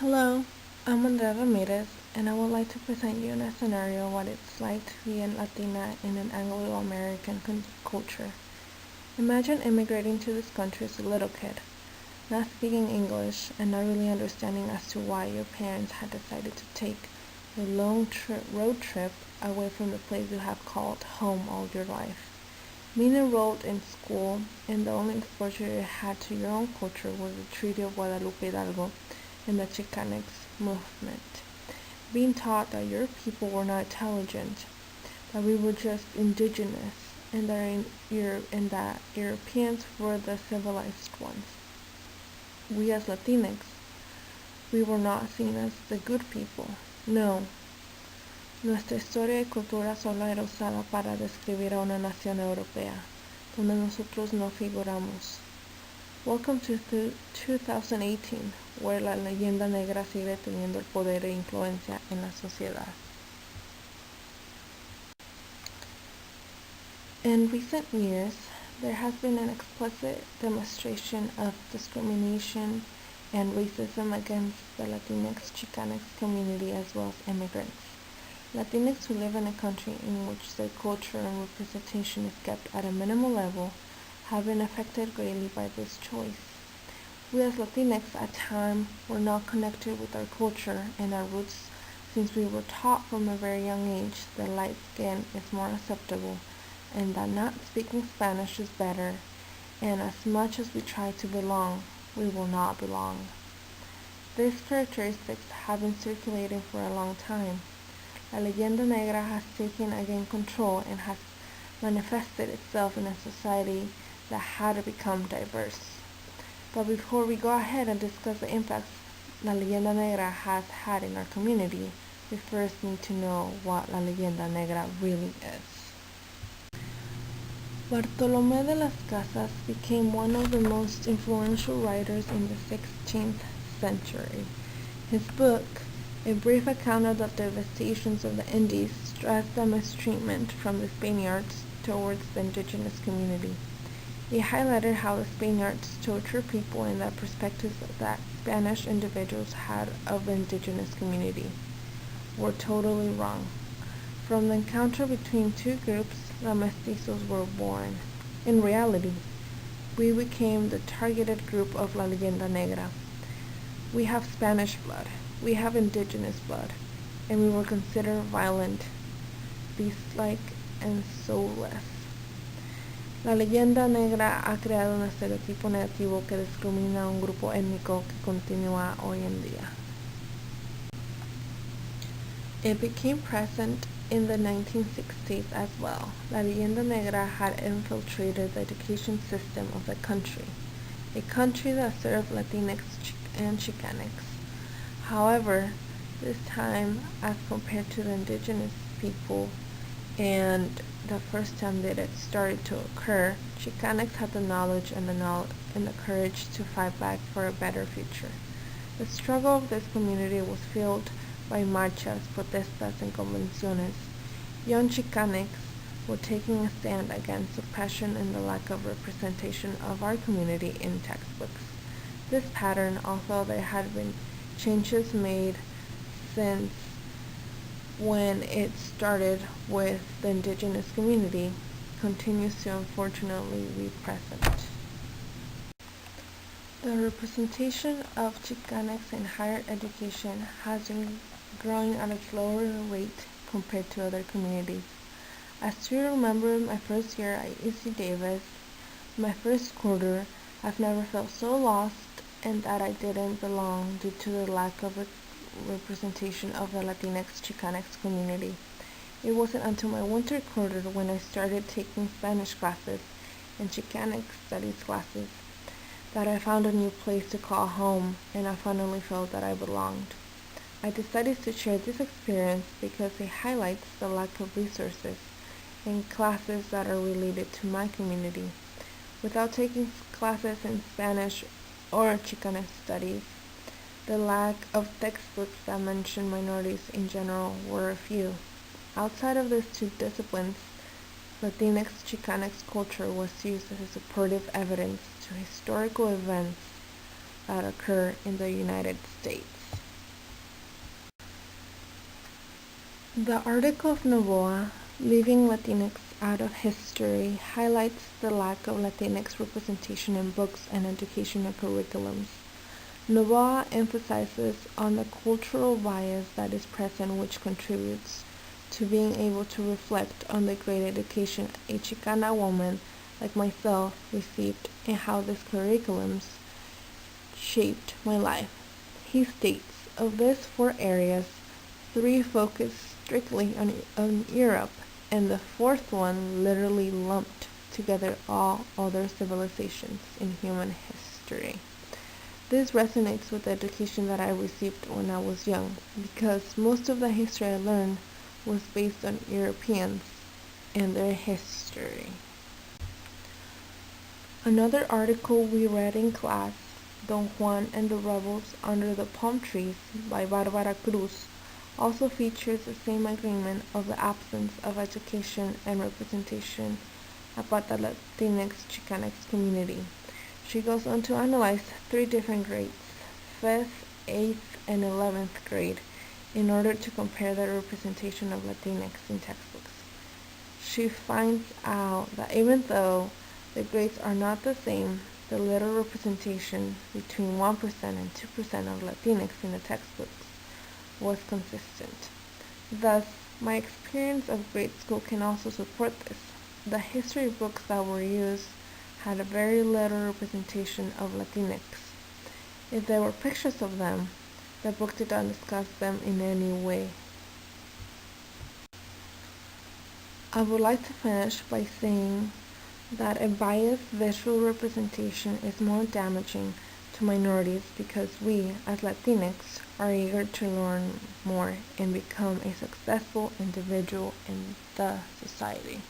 Hello, I'm Andrea Ramirez, and I would like to present you in a scenario what it's like to be a Latina in an Anglo-American culture. Imagine immigrating to this country as a little kid, not speaking English and not really understanding as to why your parents had decided to take a long road trip away from the place you have called home all your life. Being enrolled in school, and the only exposure you had to your own culture was the Treaty of Guadalupe Hidalgo and the Chicanx movement. Being taught that your people were not intelligent, that we were just indigenous, and that Europeans were the civilized ones. We as Latinx, we were not seen as the good people. No, nuestra historia y cultura solo era usada para describir a una nación europea, donde nosotros no figuramos. Welcome to 2018, where la leyenda negra sigue teniendo el poder e influencia en la sociedad. In recent years, there has been an explicit demonstration of discrimination and racism against the Latinx Chicanx community as well as immigrants. Latinx who live in a country in which their culture and representation is kept at a minimal level have been affected greatly by this choice. We as Latinx at times were not connected with our culture and our roots since we were taught from a very young age that light skin is more acceptable and that not speaking Spanish is better, and as much as we try to belong, we will not belong. These characteristics have been circulating for a long time. La Leyenda Negra has taken again control and has manifested itself in a society that had to become diverse. But before we go ahead and discuss the impacts La Leyenda Negra has had in our community, we first need to know what La Leyenda Negra really is. Bartolomé de las Casas became one of the most influential writers in the 16th century. His book, A Brief Account of the Devastations of the Indies, stressed the mistreatment from the Spaniards towards the indigenous community. He highlighted how the Spaniards tortured people and the perspectives that Spanish individuals had of the indigenous community were totally wrong. From the encounter between two groups, the mestizos were born. In reality, we became the targeted group of La Leyenda Negra. We have Spanish blood, we have indigenous blood, and we were considered violent, beast-like, and soulless. La leyenda negra ha creado un estereotipo negativo que discrimina a un grupo étnico que continúa hoy en día. It became present in the 1960s as well. La leyenda negra had infiltrated the education system of the country, a country that served Latinx and Chicanx. However, this time, as compared to the indigenous people, and the first time that it started to occur, Chicanx had the knowledge and the courage to fight back for a better future. The struggle of this community was fueled by marchas, protestas, and convenciones. Young Chicanx were taking a stand against oppression and the lack of representation of our community in textbooks. This pattern, although there had been changes made since when it started with the indigenous community, continues to unfortunately be present. The representation of Chicanx in higher education has been growing at a slower rate compared to other communities. I still remember my first year at UC Davis, my first quarter. I've never felt so lost and that I didn't belong due to the lack of representation of the Latinx Chicanx community. It wasn't until my winter quarter when I started taking Spanish classes and Chicanx studies classes that I found a new place to call home, and I finally felt that I belonged. I decided to share this experience because it highlights the lack of resources in classes that are related to my community. Without taking classes in Spanish or Chicanx studies, the lack of textbooks that mention minorities in general were a few. Outside of these two disciplines, Latinx Chicanx culture was used as a supportive evidence to historical events that occur in the United States. The article of Novoa, Leaving Latinx Out of History, highlights the lack of Latinx representation in books and educational curriculums. Novoa emphasizes on the cultural bias that is present, which contributes to being able to reflect on the great education a Chicana woman like myself received and how these curriculums shaped my life. He states, of these 4 areas, 3 focus strictly on Europe, and the 4th one literally lumped together all other civilizations in human history. This resonates with the education that I received when I was young, because most of the history I learned was based on Europeans and their history. Another article we read in class, Don Juan and the Rebels Under the Palm Trees by Barbara Cruz, also features the same agreement of the absence of education and representation about the Latinx Chicanx community. She goes on to analyze 3 different grades, 5th, 8th, and 11th grade, in order to compare the representation of Latinx in textbooks. She finds out that even though the grades are not the same, the little representation between 1% and 2% of Latinx in the textbooks was consistent. Thus, my experience of grade school can also support this. The history books that were used had a very little representation of Latinx. If there were pictures of them, the book did not discuss them in any way. I would like to finish by saying that a biased visual representation is more damaging to minorities because we, as Latinx, are eager to learn more and become a successful individual in the society.